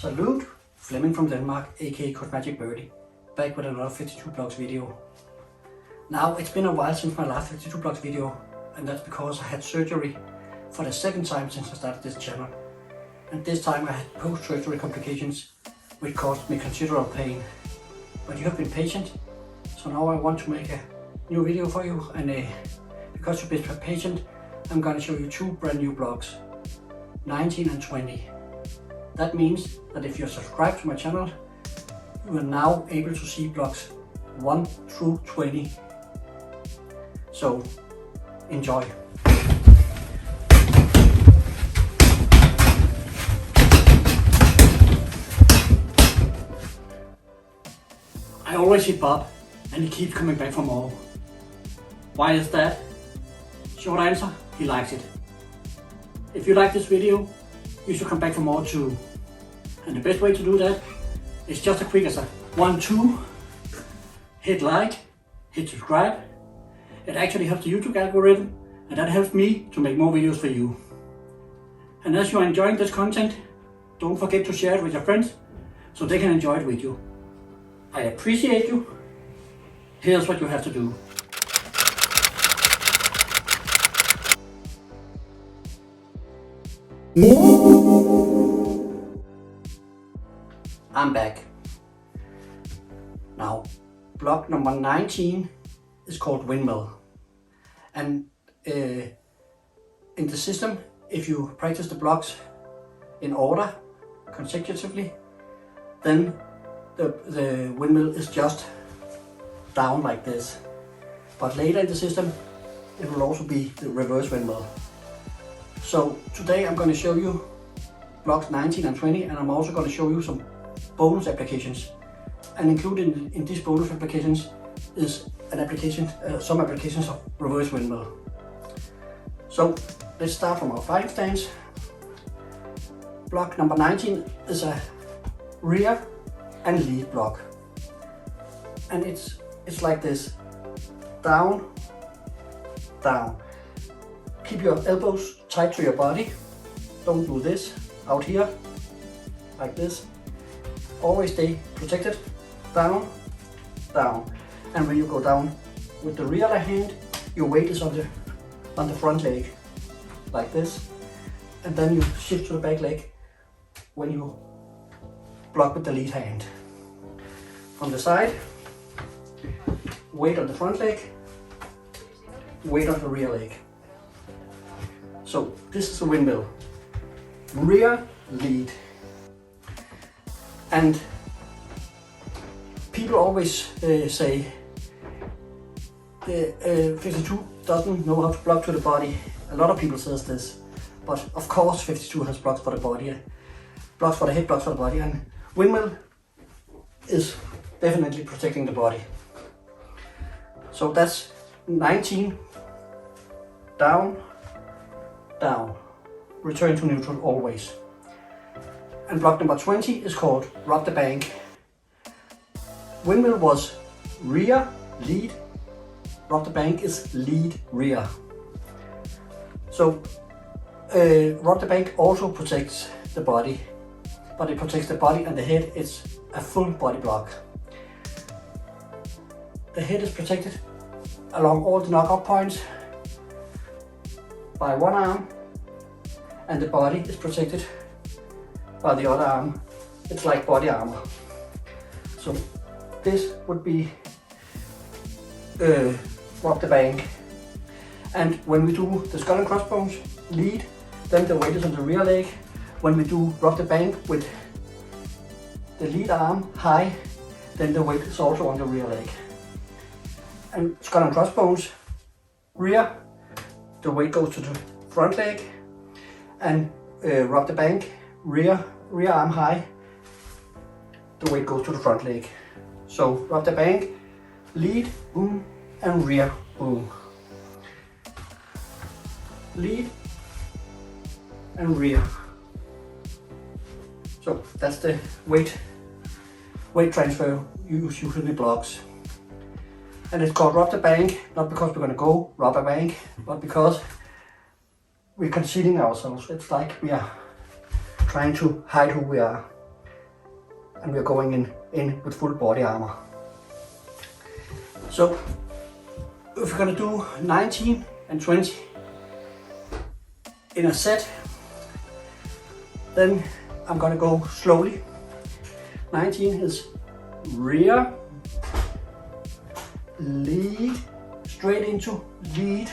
Salute, Flemming from Denmark, aka Cosmetic Birdie, back with another 52 blocks video. Now it's been a while since my last 52 blocks video, and that's because I had surgery for the second time since I started this channel. And this time I had post-surgery complications which caused me considerable pain. But you have been patient, so now I want to make a new video for you, and because you've been patient, I'm gonna show you two brand new blocks, 19 and 20. That means that if you're subscribed to my channel, you are now able to see blocks 1 through 20. So, enjoy. I always hit Bob, and he keeps coming back for more. Why is that? Short answer, he likes it. If you like this video, you should come back for more too. And the best way to do that is just as quick as a 1, 2, hit like, hit subscribe. It actually helps the YouTube algorithm, and that helps me to make more videos for you. And as you are enjoying this content, don't forget to share it with your friends so they can enjoy it with you. I appreciate you. Here's what you have to do. I'm back. Now, block number 19 is called Windmill. And in the system, if you practice the blocks in order, consecutively, then the windmill is just down like this. But later in the system, it will also be the reverse windmill. So today I'm going to show you blocks 19 and 20, and I'm also going to show you some bonus applications. And included in these bonus applications is some applications of reverse windmill. So let's start from our fighting stance. Block number 19 is a rear and lead block, and it's like this: down, down. Keep your elbows tight to your body. Don't do this out here, like this. Always stay protected. Down, down. And when you go down with the rear hand, your weight is on the front leg, like this. And then you shift to the back leg when you block with the lead hand. From the side, weight on the front leg, weight on the rear leg. So this is a windmill. Rear, lead. And people always say the 52 doesn't know how to block to the body. A lot of people says this, but of course 52 has blocks for the body, blocks for the head, blocks for the body, and windmill is definitely protecting the body. So that's 19, down, down, return to neutral always. And block number 20 is called rob the bank. Windmill was rear, lead. Rob the bank is lead, rear. So rob the bank also protects the body, but it protects the body and the head. It's a full body block. The head is protected along all the knockout points by one arm, and the body is protected by the other arm. It's like body armor. So this would be rob the bank. And when we do the skull and crossbones lead, then the weight is on the rear leg. When we do rob the bank with the lead arm high, then the weight is also on the rear leg. And skull and crossbones rear, the weight goes to the front leg. And rob the bank rear arm high, the weight goes to the front leg. So rob the bank, lead, boom, and rear, boom. Lead and rear. So that's the weight transfer you use usually blocks. And it's called rob the bank, not because we're gonna go rob a bank, but because we're concealing ourselves. It's like we are trying to hide who we are. and we're going in with full body armor. So if we're gonna do 19 and 20 in a set, then I'm gonna go slowly. 19 is rear, lead, straight into lead,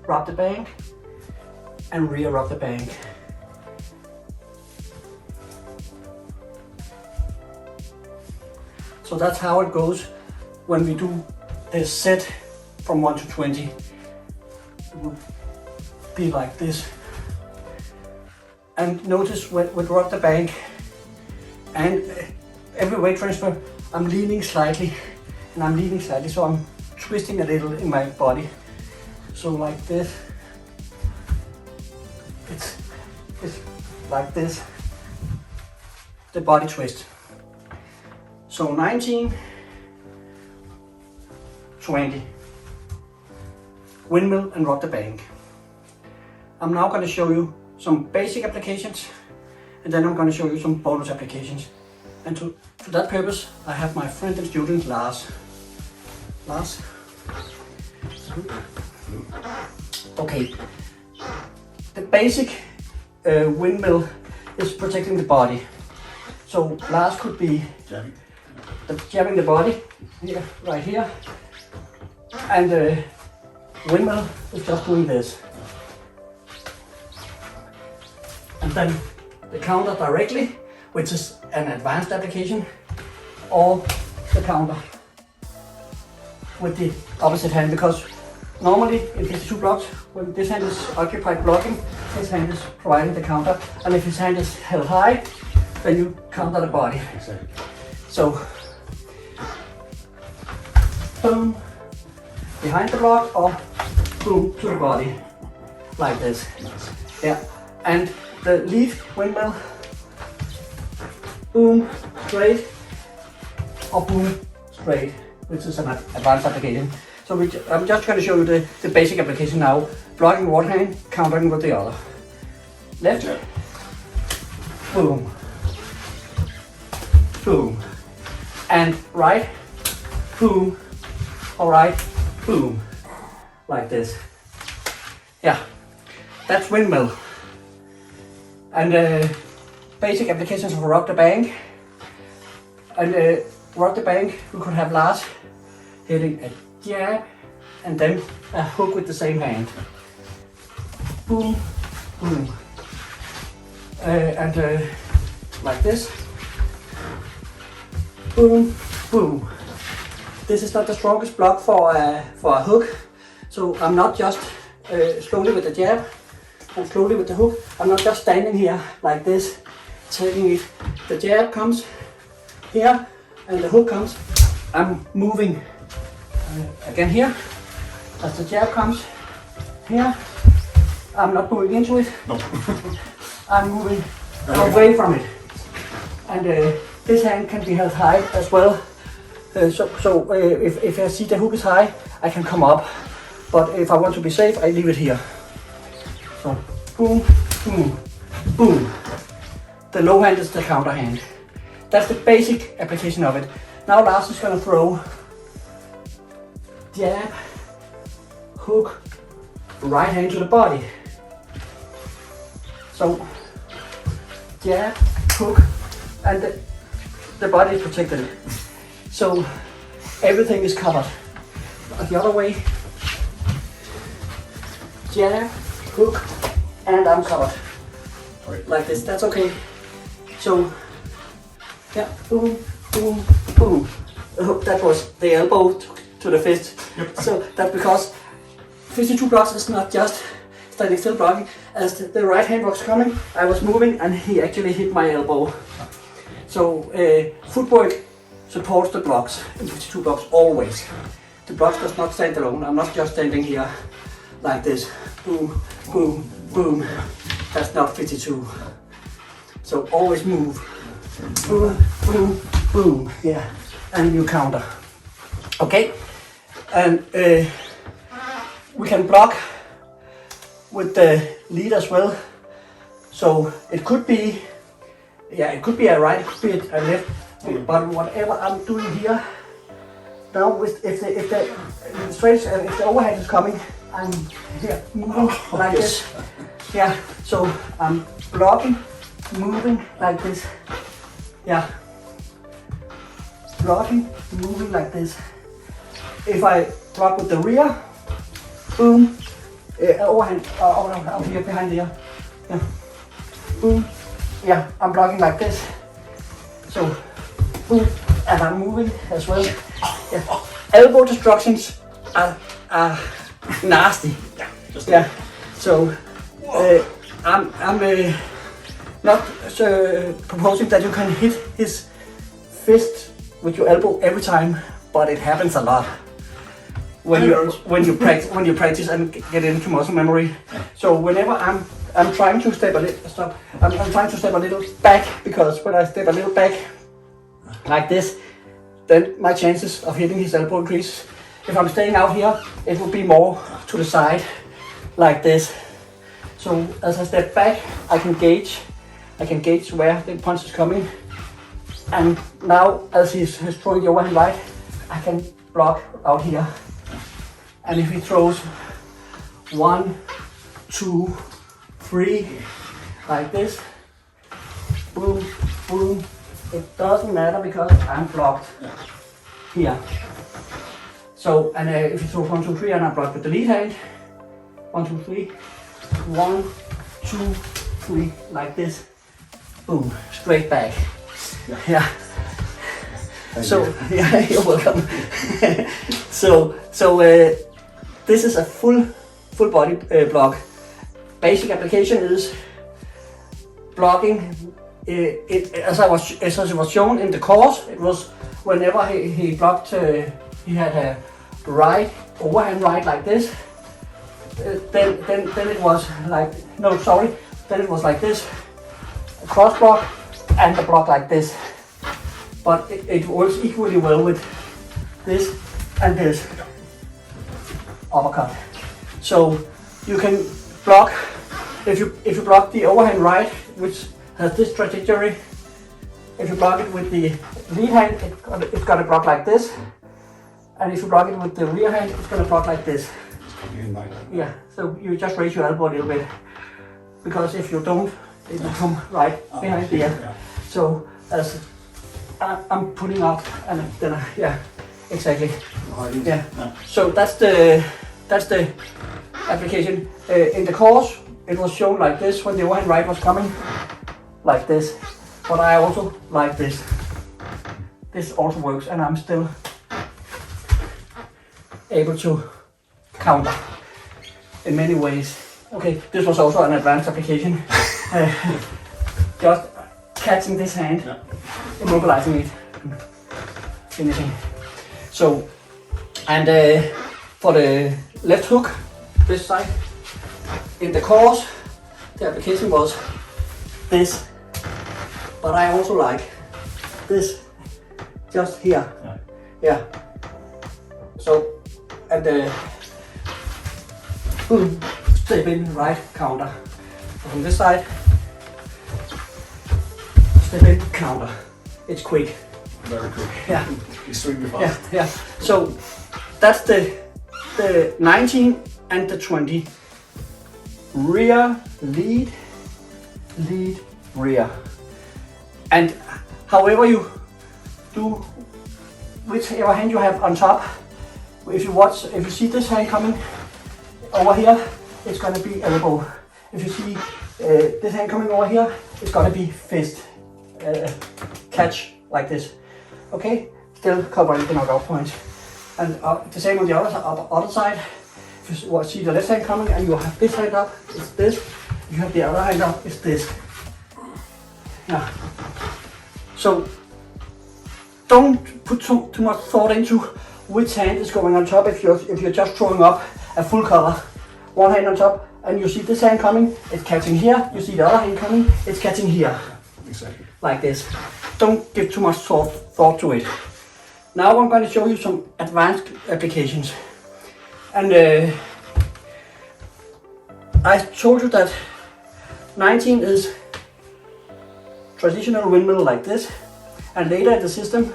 rub the bank, and rear rub the bank. So that's how it goes when we do this set from 1 to 20. It will be like this. And notice with rub the bank and every weight transfer, I'm leaning slightly, and I'm leaning slightly, so I'm twisting a little in my body. So like this, it's like this, the body twist. So 19, 20, windmill and rub the bank. I'm now going to show you some basic applications, and then I'm going to show you some bonus applications. And to that purpose, I have my friend and student Lars. Lars? Okay. The basic windmill is protecting the body. So Lars could be jabbing the body here, right here, and the windmill is just doing this. And then the counter directly, which is an advanced application, or the counter with the opposite hand, because normally in 52 blocks, when this hand is occupied blocking, his hand is providing the counter, and if his hand is held high, then you counter the body. Exactly. So, boom, behind the block, or boom, to the body, like this. Nice. Yeah, and the lead windmill, boom, straight, or boom, straight, which is an advanced application. So I'm just going to show you the basic application now. Blocking one hand, countering with the other. Left, Yeah. boom, boom, and right, boom, or right, boom, like this. Yeah, that's windmill. And basic applications of rub the bank. And rub the bank, we could have Lars hitting a jab and then a hook with the same hand. Boom, boom. And like this. Boom, boom. This is not the strongest block for a hook, so I'm not just slowly with the jab and slowly with the hook. I'm not just standing here like this, taking it. The jab comes here and the hook comes. I'm moving again here as the jab comes here. I'm not moving into it. No. I'm moving away from it. And this hand can be held high as well. So if I see the hook is high, I can come up. But if I want to be safe, I leave it here. So boom, boom, boom. The low hand is the counter hand. That's the basic application of it. Now Lars is going to throw jab, hook, right hand to the body. So jab, hook, and the body is protected. So everything is covered. The other way, jab, hook, and I'm covered. Right. Like this, that's okay. So, yeah, boom, boom, boom. That was the elbow to the fist. Yep. So that's because 52 blocks is not just standing still blocking. As the right hand was coming, I was moving and he actually hit my elbow. So footwork supports the blocks in 52 blocks always. The blocks does not stand alone. I'm not just standing here like this. Boom, boom, boom. That's not 52. So always move. Boom, boom, boom. Yeah, and you counter. Okay, and we can block with the lead as well. So it could be, yeah, it could be a right, it could be a left. But whatever I'm doing here, now with if the overhand is coming, I'm here moving like this. Yeah, so I'm blocking, moving like this. Yeah, blocking, moving like this. If I block with the rear, boom, overhand, out here behind here. Yeah, boom. Yeah, I'm blocking like this. So, boom, and I'm moving as well. Yeah. Elbow destructions are nasty. Yeah. So I'm not proposing that you can hit his fist with your elbow every time, but it happens a lot when you practice and get into muscle memory. So whenever I'm trying to step a little I'm trying to step a little back, because when I step a little back like this, then my chances of hitting his elbow increase. If I'm staying out here, it will be more to the side, like this. So as I step back, I can gauge where the punch is coming. And now, as he's throwing the overhand right, I can block out here. And if he throws 1, 2, 3, like this, boom, boom, it doesn't matter because I'm blocked here. So, and if you throw 1, 2, 3 and I block with the lead hand, 1, 2, 3, 1, 2, 3, like this, boom, straight back. Yeah. So, yeah, you're welcome. so this is a full body block. Basic application is blocking. As it was shown in the course, it was whenever he blocked, he had a right, overhand right like this. Then it was like, no, sorry, then it was like this, a cross block and a block like this. But it works equally well with this and this uppercut. So you can block, if you block the overhand right, which has this trajectory, if you block it with the lead hand, it's gonna block like this. And if you block it with the rear hand, it's gonna block like this. Yeah, so you just raise your elbow a little bit, because if you don't, it will come right behind there. So as I'm putting up, and then yeah, exactly. Yeah. So that's the application. In the course, it was shown like this when the overhand right was coming, like this. But I also like this. This also works, and I'm still able to counter in many ways. Okay, this was also an advanced application. Just catching this hand, immobilizing it, finishing. So, and for the left hook, this side, in the course, the application was this, but I also like this, just here. Yeah. So, and boom, step in, right, counter. From this side, step in, counter. It's quick. Very quick. Yeah. Extremely fast. Yeah. So that's the 19 and the 20. Rear, lead, lead, rear. And however you do, whichever hand you have on top, if you see this hand coming over here, it's gonna be elbow. If you see this hand coming over here, it's gonna be fist. Catch like this. Okay, still covering the knockout point. And the same on the other side. If you see the left hand coming and you have this hand up, it's this. If you have the other hand up, it's this. Yeah. So don't put too much thought into which hand is going on top. If you're just throwing up a full color, one hand on top, and you see this hand coming, it's catching here. You see the other hand coming, it's catching here. Exactly. Like this. Don't give too much thought to it. Now I'm going to show you some advanced applications. And I told you that 19 is traditional windmill like this, And later in the system,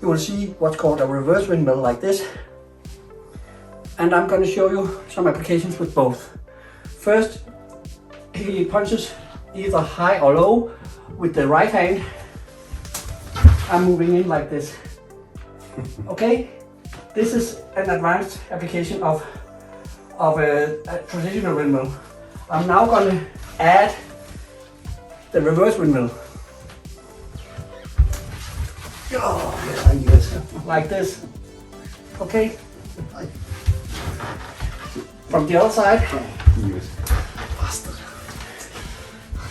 you will see what's called a reverse windmill like this. And I'm going to show you some applications with both. First, he punches either high or low with the right hand. I'm moving in like this. Okay, this is an advanced application of a traditional windmill. I'm now going to add the reverse windmill. Like this. Okay. From the other side.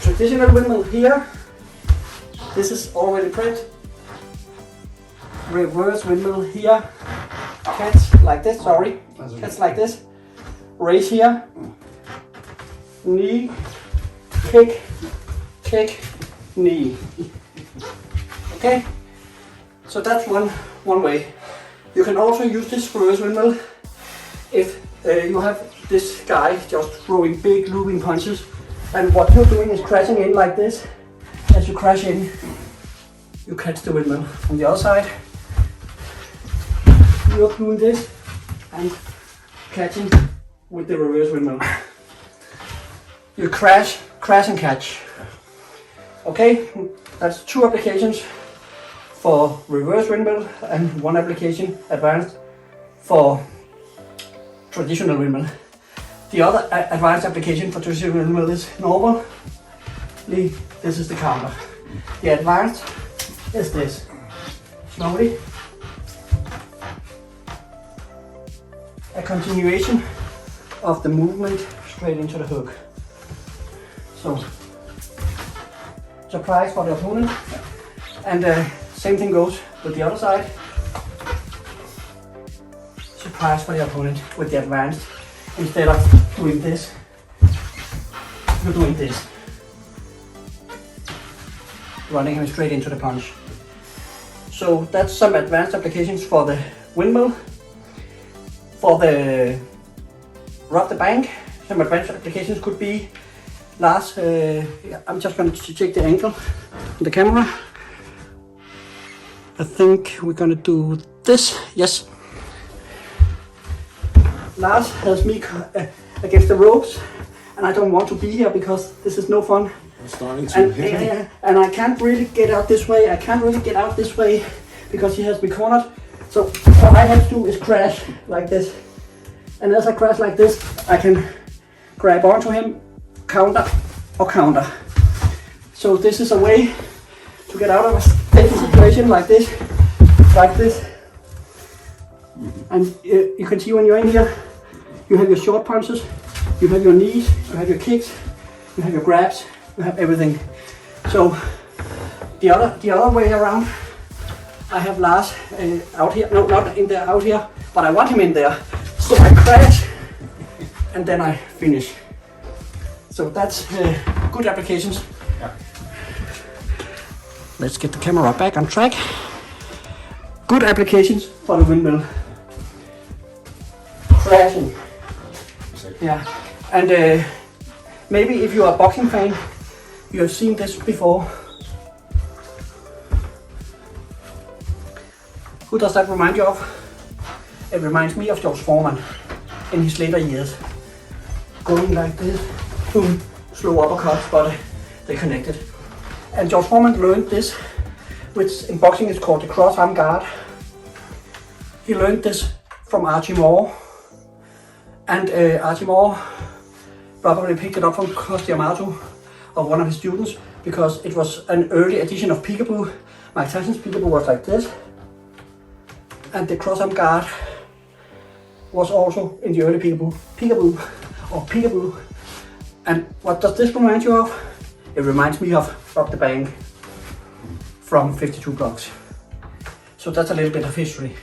Traditional windmill here. This is already prepped. Reverse windmill here. Catch like this, sorry. Catch like this. Raise here. Knee. Kick. Kick. Knee. Okay? So that's one way. You can also use this reverse windmill if you have this guy just throwing big looping punches, and what you're doing is crashing in like this. As you crash in, you catch the windmill. From the other side, you're doing this and catching with the reverse windmill. You crash and catch. Okay, that's two applications for reverse windmill and one application advanced for traditional windmill. The other advanced application for traditional windmill is normally this is the counter. The advanced is this. Slowly. A continuation of the movement straight into the hook. So, surprise for the opponent, and same thing goes with the other side. Surprise for the opponent with the advanced. Instead of doing this, you're doing this. Running him straight into the punch. So that's some advanced applications for the windmill. For the rob the bank, some advanced applications could be Lars, I'm just going to check the angle on the camera. I think we're going to do this. Yes. Lars has me against the ropes, and I don't want to be here because this is no fun. I'm starting to and I can't really get out this way. I can't really get out this way because he has me cornered. So what I have to do is crash like this. And as I crash like this, I can grab onto him, counter or counter. So this is a way to get out of a sticky situation like this. And you can see when you're in here, you have your short punches, you have your knees, you have your kicks, you have your grabs, you have everything. So the other way around, I have Lars out here, no, not in there, out here, but I want him in there. So I crash and then I finish. So that's good applications. Yeah. Let's get the camera back on track. Good applications for the windmill. Crashing. Exactly. Yeah, and maybe if you are a boxing fan, you have seen this before. Who does that remind you of? It reminds me of George Foreman in his later years. Going like this, boom, slow uppercuts, but they connected. And George Foreman learned this, which in boxing is called the cross arm guard. He learned this from Archie Moore. And Archie Moore probably picked it up from Costi Amato, of one of his students, because it was an early edition of peekaboo. Mike Tyson's peekaboo was like this. And the cross arm guard was also in the early peekaboo. And what does this remind you of? It reminds me of Rob the Bank from 52 blocks. So that's a little bit of history.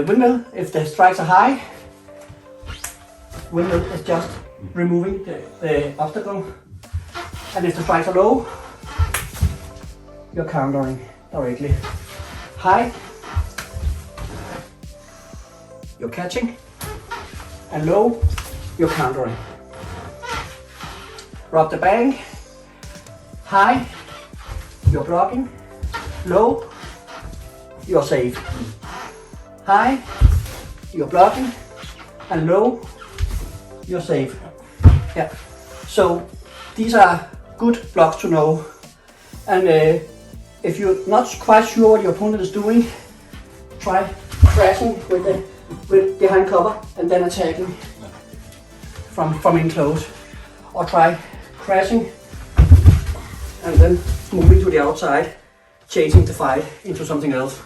Windmill, if the strikes are high, windmill is just removing the obstacle. And if the strikes are low, you're countering directly. High, you're catching, and low, you're countering. Rock the bank, high, you're blocking, low, you're safe. High, you're blocking, and low, you're safe. Yeah. So these are good blocks to know. And if you're not quite sure what your opponent is doing, try crashing with behind cover and then attacking from in close. Or try crashing and then moving to the outside, changing the fight into something else.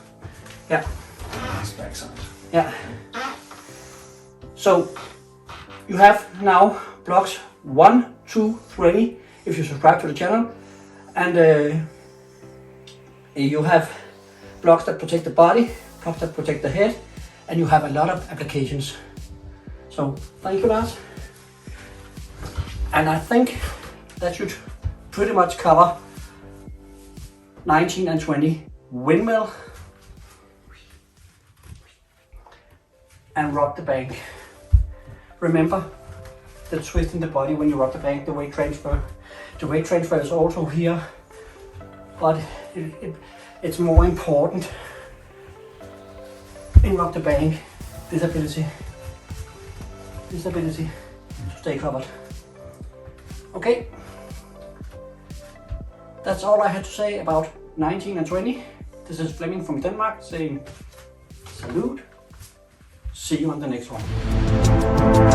Yeah. Nice backside. Yeah. So you have now blocks 1, 2, 3 if you subscribe to the channel, and you have blocks that protect the body, blocks that protect the head, and you have a lot of applications. So thank you, Lars. And I think that should pretty much cover 19 and 20 windmill and rock the bank. Remember the twist in the body when you rock the bank, the weight transfer. The weight transfer is also here, but it's more important in rock the bank, this ability to stay covered. Okay, that's all I had to say about 19 and 20. This is Flemming from Denmark saying salute. See you on the next one.